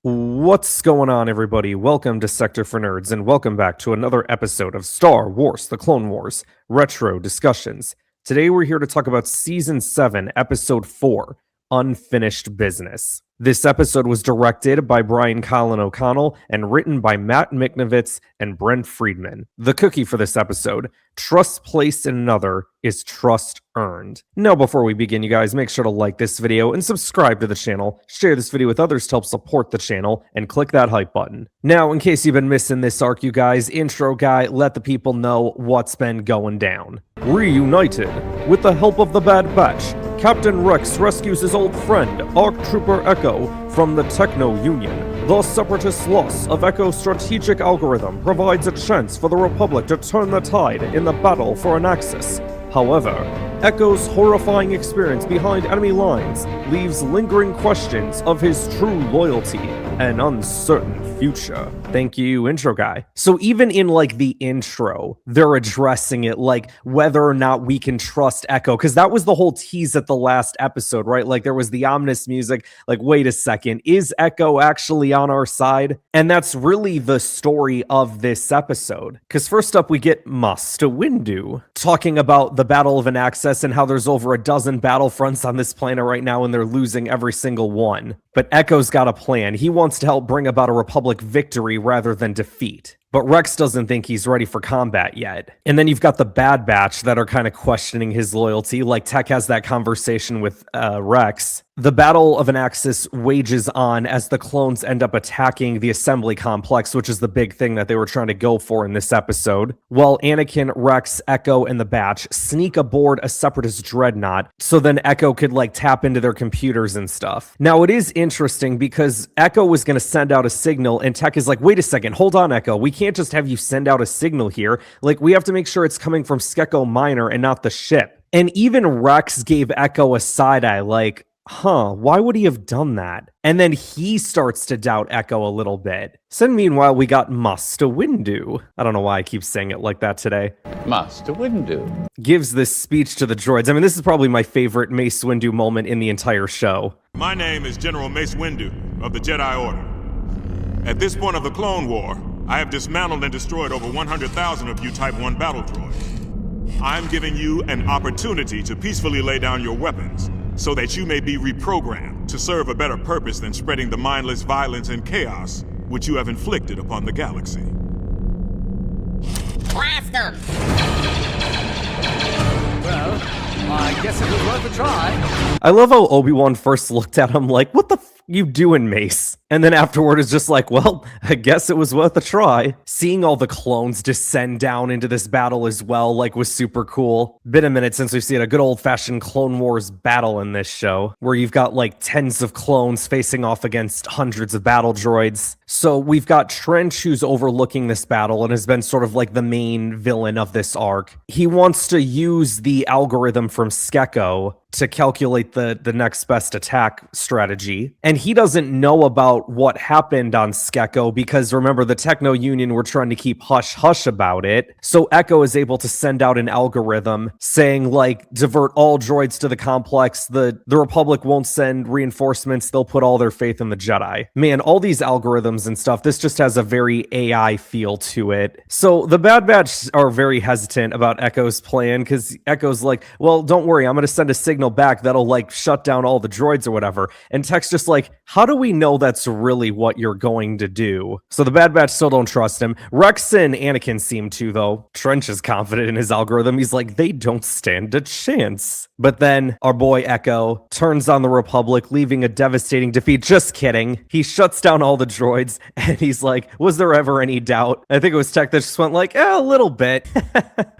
What's going on, everybody? Welcome to Sector for Nerds, and welcome back to another episode of Star Wars: The Clone Wars Retro Discussions. Today we're here to talk about Season 7, Episode 4, Unfinished Business. This episode was directed by Brian Colin O'Connell and written by Matt Miknovitz and Brent Friedman. The cookie for this episode: trust placed in another is trust earned. Now, before we begin, you guys, make sure to like this video and subscribe to the channel, share this video with others to help support the channel, and click that hype button. Now, in case you've been missing this arc, you guys, intro guy, let the people know what's been going down. Reunited. With the help of the Bad Batch, Captain Rex rescues his old friend, ARC Trooper Echo, from the Techno Union. The Separatist loss of Echo's strategic algorithm provides a chance for the Republic to turn the tide in the battle for Anaxis. However, Echo's horrifying experience behind enemy lines leaves lingering questions of his true loyalty and uncertain future. Thank you, intro guy. So even in like the intro, they're addressing it like whether or not we can trust Echo, because that was the whole tease at the last episode, right? Like there was the ominous music, like wait a second, is Echo actually on our side? And that's really the story of this episode. Because first up, we get Mace Windu talking about the Battle of Anaxis and how there's over a dozen battlefronts on this planet right now and they're losing every single one. But Echo's got a plan. He wants to help bring about a Republic victory rather than defeat. But Rex doesn't think he's ready for combat yet. And then you've got the Bad Batch that are kind of questioning his loyalty, like Tech has that conversation with Rex. The Battle of Anaxis wages on as the clones end up attacking the assembly complex, which is the big thing that they were trying to go for in this episode. While Anakin, Rex, Echo, and the Batch sneak aboard a Separatist dreadnought, so then Echo could like tap into their computers and stuff. Now it is interesting because Echo was going to send out a signal and Tech is like, wait a second, hold on Echo, we can't just have you send out a signal here. Like we have to make sure it's coming from Skeko Minor and not the ship. And even Rex gave Echo a side eye like, why would he have done that? And then he starts to doubt Echo a little bit. So meanwhile, we got Mace Windu. I don't know why I keep saying it like that today. Mace Windu gives this speech to the droids. I mean, this is probably my favorite Mace Windu moment in the entire show. My name is General Mace Windu of the Jedi Order. At this point of the Clone War, I have dismantled and destroyed over 100,000 of you Type 1 battle droids. I'm giving you an opportunity to peacefully lay down your weapons so that you may be reprogrammed to serve a better purpose than spreading the mindless violence and chaos which you have inflicted upon the galaxy. Blast him! Well, I guess it was worth a try. I love how Obi-Wan first looked at him like, what the f you doing, Mace? And then afterward is just like, well, I guess it was worth a try. Seeing all the clones descend down into this battle as well, like, was super cool. Been a minute since we've seen a good old-fashioned Clone Wars battle in this show, where you've got, like, tens of clones facing off against hundreds of battle droids. So we've got Trench, who's overlooking this battle and has been sort of like the main villain of this arc. He wants to use the algorithm from Skeko to calculate the next best attack strategy. And he doesn't know about what happened on Skeko because remember, the Techno Union were trying to keep hush-hush about it. So Echo is able to send out an algorithm saying, like, divert all droids to the complex. The Republic won't send reinforcements. They'll put all their faith in the Jedi. Man, all these algorithms and stuff, this just has a very AI feel to it. So the Bad Batch are very hesitant about Echo's plan because Echo's like, well, don't worry, I'm going to send a signal back that'll like shut down all the droids or whatever. And Tech's just like, how do we know that's really what you're going to do? So the Bad Batch still don't trust him. Rex and Anakin seem to, though. Trench is confident in his algorithm. He's like, they don't stand a chance. But then our boy Echo turns on the Republic, leaving a devastating defeat. Just kidding. He shuts down all the droids and he's like, was there ever any doubt? I think it was Tech that just went like, a little bit.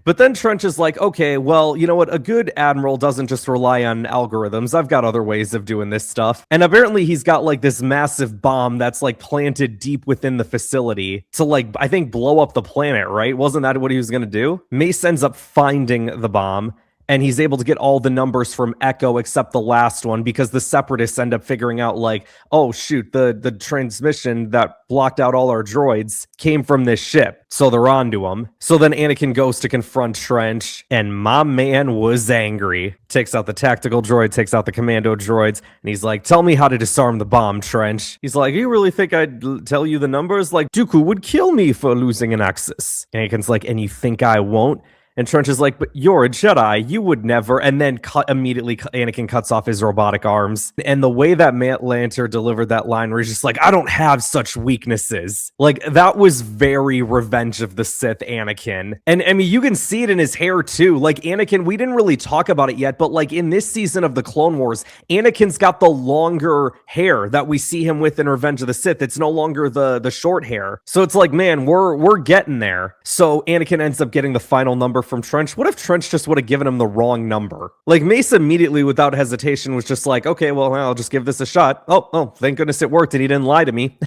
But then Trench is like, okay, well, you know what? A good admiral doesn't just rely on algorithms. I've got other ways of doing this stuff. And apparently he's got like this massive bomb that's like planted deep within the facility to like, I think, blow up the planet, right? Wasn't that what he was going to do? Mace ends up finding the bomb and he's able to get all the numbers from Echo except the last one, because the Separatists end up figuring out like, oh shoot, the transmission that blocked out all our droids came from this ship, so they're onto him. So then Anakin goes to confront Trench, and my man was angry. Takes out the tactical droid, takes out the commando droids, and he's like, tell me how to disarm the bomb, Trench. He's like, you really think I'd tell you the numbers? Like, Dooku would kill me for losing an axis. Anakin's like, and you think I won't? And Trench is like, but you're a Jedi, you would never. And then immediately Anakin cuts off his robotic arms. And the way that Matt Lanter delivered that line where he's just like, I don't have such weaknesses. Like, that was very Revenge of the Sith Anakin. And I mean, you can see it in his hair too. Like, Anakin, we didn't really talk about it yet, but like in this season of the Clone Wars, Anakin's got the longer hair that we see him with in Revenge of the Sith. It's no longer the short hair. So it's like, man, we're getting there. So Anakin ends up getting the final number from Trench. What if Trench just would have given him the wrong number? Like, Mace immediately, without hesitation, was just like, okay, well, I'll just give this a shot. Oh, thank goodness it worked and he didn't lie to me.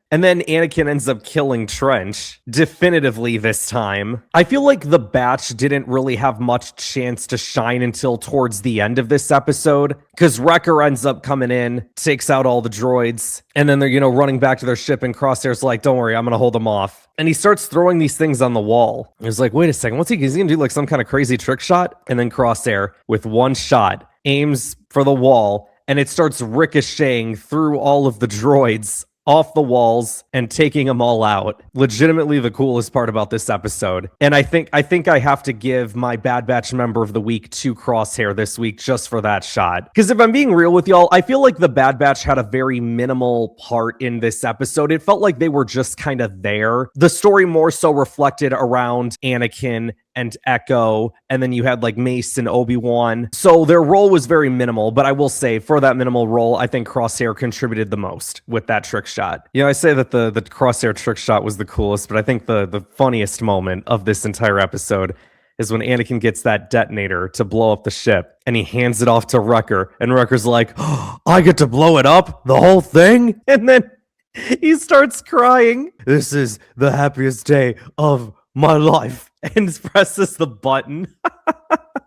And then Anakin ends up killing Trench, definitively this time. I feel like the batch didn't really have much chance to shine until towards the end of this episode, because Wrecker ends up coming in, takes out all the droids, and then they're, running back to their ship, and Crosshair's like, don't worry, I'm gonna hold them off. And he starts throwing these things on the wall. He's like, wait a second, is he gonna do like some kind of crazy trick shot? And then Crosshair, with one shot, aims for the wall, and it starts ricocheting through all of the droids off the walls and taking them all out. Legitimately the coolest part about this episode. And I think I have to give my Bad Batch member of the week to Crosshair this week just for that shot. Because if I'm being real with y'all, I feel like the Bad Batch had a very minimal part in this episode. It felt like they were just kind of there. The story more so reflected around Anakin and Echo, and then you had like Mace and Obi-Wan. So their role was very minimal, but I will say for that minimal role, I think Crosshair contributed the most with that trick shot. I say that the Crosshair trick shot was the coolest, but I think the funniest moment of this entire episode is when Anakin gets that detonator to blow up the ship, and he hands it off to Wrecker, and Wrecker's like, oh, I get to blow it up? The whole thing? And then he starts crying. This is the happiest day of my life, and presses the button.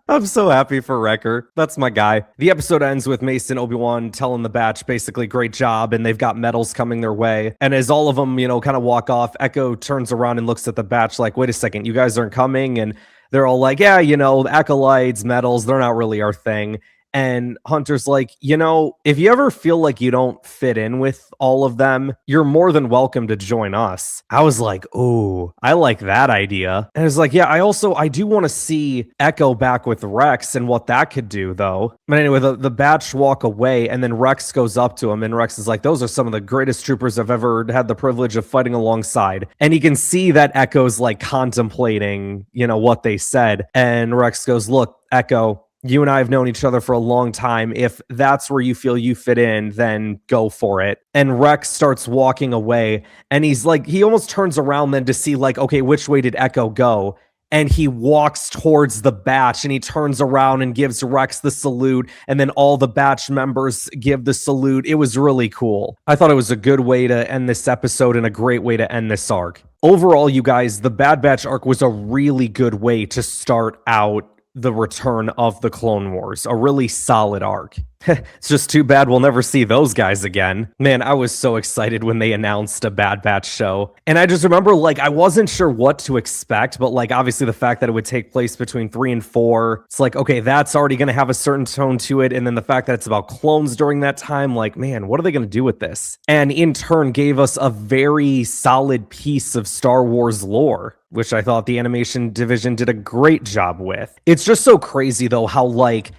I'm so happy for Wrecker. That's my guy. The episode ends with Mace and Obi-Wan telling the batch basically great job, and they've got medals coming their way. And as all of them, kind of walk off, Echo turns around and looks at the batch like, wait a second, you guys aren't coming? And they're all like, yeah, acolytes, medals, they're not really our thing. And Hunter's like, if you ever feel like you don't fit in with all of them, you're more than welcome to join us. I was like, ooh, I like that idea. And it's like, yeah, I do want to see Echo back with Rex and what that could do, though. But anyway, the batch walk away, and then Rex goes up to him, and Rex is like, those are some of the greatest troopers I've ever had the privilege of fighting alongside. And you can see that Echo's like contemplating, what they said. And Rex goes, look, Echo, you and I have known each other for a long time. If that's where you feel you fit in, then go for it. And Rex starts walking away, and he's like, he almost turns around then to see like, okay, which way did Echo go? And he walks towards the batch, and he turns around and gives Rex the salute, and then all the batch members give the salute. It was really cool. I thought it was a good way to end this episode and a great way to end this arc. Overall, you guys, the Bad Batch arc was a really good way to start out the return of the Clone Wars. A really solid arc. It's just too bad we'll never see those guys again. Man, I was so excited when they announced a Bad Batch show. And I just remember, I wasn't sure what to expect, but, obviously the fact that it would take place between 3 and 4, it's like, okay, that's already going to have a certain tone to it. And then the fact that it's about clones during that time, man, what are they going to do with this? And in turn gave us a very solid piece of Star Wars lore, which I thought the animation division did a great job with. It's just so crazy, though, how,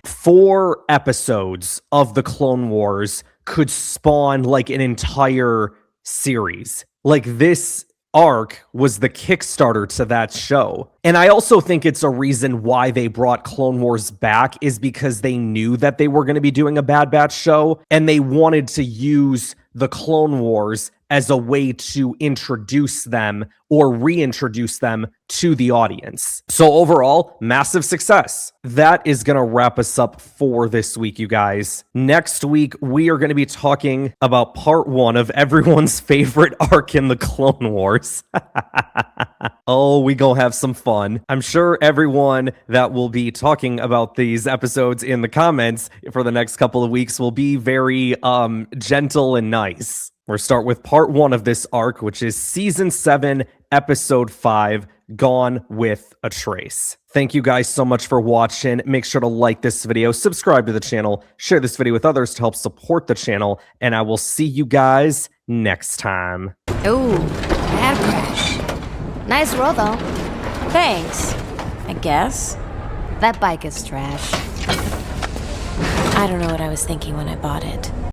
4 episodes of the Clone Wars could spawn, an entire series. This arc was the Kickstarter to that show. And I also think it's a reason why they brought Clone Wars back is because they knew that they were going to be doing a Bad Batch show, and they wanted to use the Clone Wars as a way to introduce them or reintroduce them to the audience. So overall, massive success. That is going to wrap us up for this week, you guys. Next week, we are going to be talking about part 1 of everyone's favorite arc in the Clone Wars. Oh, we gonna have some fun. I'm sure everyone that will be talking about these episodes in the comments for the next couple of weeks will be very gentle and nice. We'll start with part 1 of this arc, which is season 7, episode 5, Gone with a Trace. Thank you guys so much for watching. Make sure to like this video, subscribe to the channel, share this video with others to help support the channel, and I will see you guys next time. Ooh, bad crash. Nice roll, though. Thanks, I guess. That bike is trash. I don't know what I was thinking when I bought it.